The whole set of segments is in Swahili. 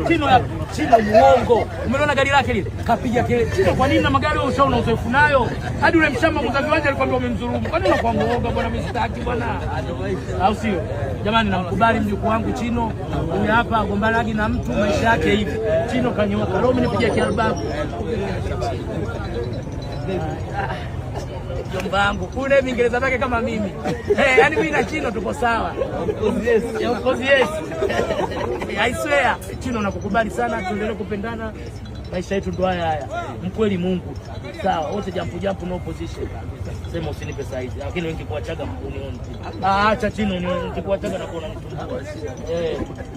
Chino muongo. Umeona gari lake lile? Kapiga kelele. Chino kwa nini na magari wewe ushaona uzoefu nayo? Hadi ule mshamba mzazi wake alikwambia umemdhulumu. Kwa nini unakuwa muongo bwana mistaki bwana? Au sio? Jamani namkubali mjukuu wangu Chino. Huyu hapa agombanagi na mtu maisha yake hivi. Chino kanyoka. Leo mnipigia kialbamu. Jomba wangu kule Uingereza zake kama mimi. Yaani mimi na Chino tuko sawa. Of course yes. I swear Chino nakukubali sana, tuendelee kupendana. Maisha yetu ndo haya. Mkweli Mungu. Sawa, wote jampu no opposition. Sema usinipe size. Lakini wengi kuachaga unioni. Acha Chino ni kuachaga na kuona mtu.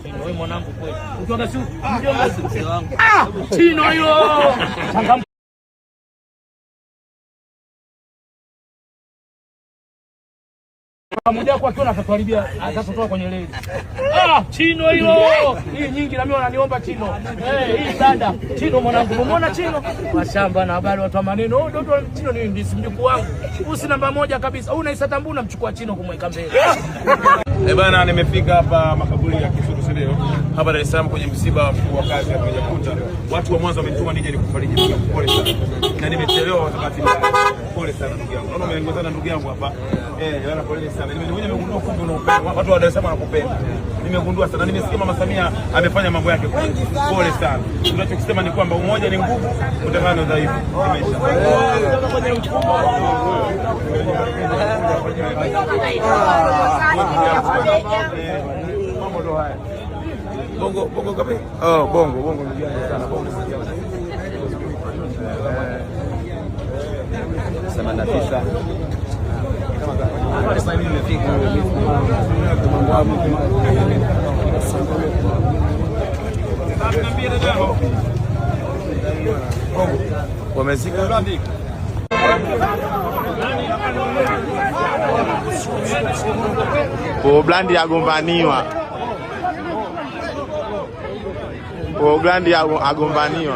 Chino wewe mwanangu kweli. Ukiwaga si mjomba wangu. Chino hiyo. Pamoja kwa kiona atatuharibia, atatotoa kwenye leli. Chino hilo. Hii nyingi na mimi wananiomba Chino. Hii dada. Chino mwanangu, umeona Chino? Mashamba na habari watu wa maneno. Ndio Chino ni ndisi mjukuu wangu. Usi namba moja kabisa. Unaisa Mbuna mchukua Chino kumweka mbele. Bana nimefika hapa makaburi ya Kisutu leo. Hapa Dar es Salaam kwenye msiba wa kazi ya Mjakuta. Watu wa Mwanza wamenituma nije nikufariji pole sana. Na nimechelewa wakati pole sana ndugu yangu. Naona umeongozana ndugu yangu hapa. Yana pole sana. Nimegundua kumbe unaupenda. Watu wa Dar es Salaam wanakupenda. Nimegundua sana. Nimesikia Mama Samia amefanya mambo yake. Pole sana. Tunachokisema ni kwamba umoja ni nguvu, utengano ni udhaifu. Bongo kapi? Bongo ndugu yangu sana. Bongo sana nafisa. Sasa mimi nimefika wamezika Blandi agombaniwa. Blandi agombaniwa.